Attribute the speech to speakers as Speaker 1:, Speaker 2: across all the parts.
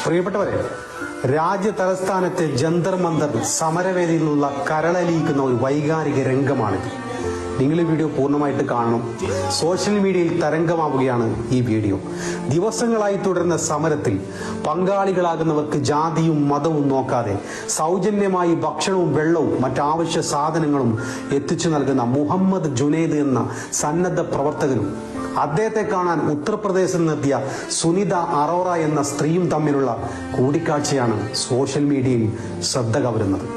Speaker 1: പ്രിയപ്പെട്ടവരെ, രാജ്യ തലസ്ഥാനത്തെ ജന്തർ മന്ദർ സമരവേദിയിൽ നിന്നുള്ള കരളലിയിക്കുന്ന ഒരു വൈകാരിക രംഗമാണിത്. നിങ്ങൾ ഈ വീഡിയോ പൂർണ്ണമായിട്ട് കാണണം. സോഷ്യൽ മീഡിയയിൽ തരംഗമാവുകയാണ് ഈ വീഡിയോ. ദിവസങ്ങളായി തുടരുന്ന സമരത്തിൽ പങ്കാളികളാകുന്നവർക്ക് ജാതിയും മതവും നോക്കാതെ സൗജന്യമായി ഭക്ഷണവും വെള്ളവും മറ്റാവശ്യ സാധനങ്ങളും എത്തിച്ചു നൽകുന്ന മുഹമ്മദ് ജുനൈദ് എന്ന സന്നദ്ധ പ്രവർത്തകനും അദ്ദേഹത്തെ കാണാൻ ഉത്തർപ്രദേശിൽ നിന്നെത്തിയ സുനിത അറോറ എന്ന സ്ത്രീയും തമ്മിലുള്ള കൂടിക്കാഴ്ചയാണ് സോഷ്യൽ മീഡിയയിൽ ശ്രദ്ധ കവരുന്നത്.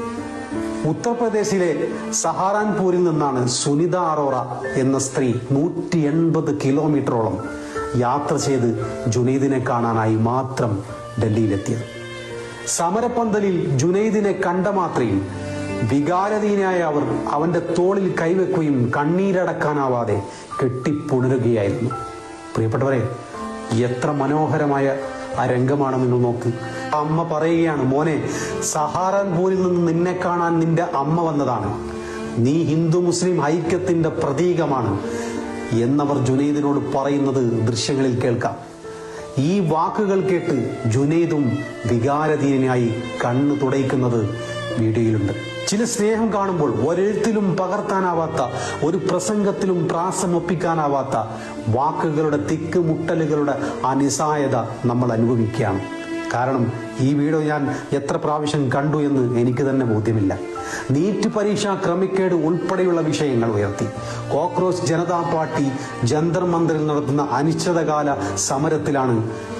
Speaker 1: ഉത്തർപ്രദേശിലെ സഹാറാൻപൂരിൽ നിന്നാണ് സുനിത അറോറ എന്ന സ്ത്രീ 180 കിലോമീറ്ററോളം യാത്ര ചെയ്ത് ജുനൈദിനെ കാണാനായി മാത്രം ഡൽഹിയിലെത്തിയത്. സമരപ്പന്തലിൽ ജുനൈദിനെ കണ്ട മാത്രയിൽ വികാരധീനായ അവർ അവന്റെ തോളിൽ കൈവെക്കുകയും കണ്ണീരടക്കാനാവാതെ കെട്ടിപ്പുണരുകയായിരുന്നു. പ്രിയപ്പെട്ടവരെ, എത്ര മനോഹരമായ ആ രംഗമാണ് നിങ്ങൾ നോക്ക്. അമ്മ പറയുകയാണ്, മോനെ, സഹാറൻപൂരിൽ നിന്ന് നിന്നെ കാണാൻ നിന്റെ അമ്മ വന്നതാണ്, നീ ഹിന്ദു മുസ്ലിം ഐക്യത്തിന്റെ പ്രതീകമാണ് എന്നവർ ജുനൈദിനോട് പറയുന്നത് ദൃശ്യങ്ങളിൽ കേൾക്കാം. ഈ വാക്കുകൾ കേട്ട് ജുനൈദും വികാരധീനായി കണ്ണു തുടയ്ക്കുന്നത് വീഡിയോയിലുണ്ട്. ചില സ്നേഹം കാണുമ്പോൾ ഒരെഴുത്തിലും പകർത്താനാവാത്ത, ഒരു പ്രസംഗത്തിലും പ്രാസമൊപ്പിക്കാനാവാത്ത വാക്കുകളുടെ തിക്കുമുട്ടലുകളുടെ അനിസായത നമ്മൾ അനുഭവിക്കുകയാണ്. കാരണം ഈ വീഡിയോ ഞാൻ എത്ര പ്രാവശ്യം കണ്ടു എന്ന് എനിക്ക് തന്നെ ബോധ്യമില്ല. നീറ്റ് പരീക്ഷാ ക്രമക്കേട് ഉൾപ്പെടെയുള്ള വിഷയങ്ങൾ ഉയർത്തി കോക്രോച്ച് ജനതാ പാർട്ടി ജന്തർ മന്ദറിൽ നടത്തുന്ന അനിശ്ചിതകാല സമരത്തിലാണ്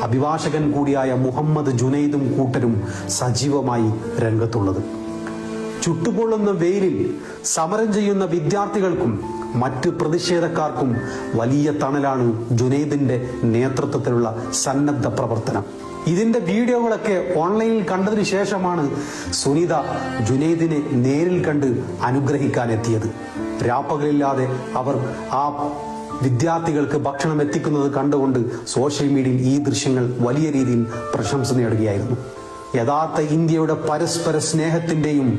Speaker 1: അഭിഭാഷകൻ കൂടിയായ മുഹമ്മദ് ജുനൈദും കൂട്ടരും സജീവമായി രംഗത്തുള്ളത്. ചുട്ടുപൊള്ളുന്ന വെയിലിൽ സമരം ചെയ്യുന്ന വിദ്യാർത്ഥികൾക്കും മറ്റ് പ്രതിഷേധക്കാർക്കും വലിയ തണലാണ് ജുനൈദിന്റെ നേതൃത്വത്തിലുള്ള സന്നദ്ധ പ്രവർത്തനം. ഇതിന്റെ വീഡിയോകളൊക്കെ ഓൺലൈനിൽ കണ്ടതിന് ശേഷമാണ് സുനിത ജുനൈദിനെ നേരിൽ കണ്ട് അനുഗ്രഹിക്കാനെത്തിയത്. രാപ്പകലില്ലാതെ അവർ ആ വിദ്യാർത്ഥികൾക്ക് ഭക്ഷണം എത്തിക്കുന്നത് കണ്ടുകൊണ്ട് സോഷ്യൽ മീഡിയയിൽ ഈ ദൃശ്യങ്ങൾ വലിയ രീതിയിൽ പ്രശംസ നേടുകയായിരുന്നു. യഥാർത്ഥ ഇന്ത്യയുടെ പരസ്പര സ്നേഹത്തിന്റെയും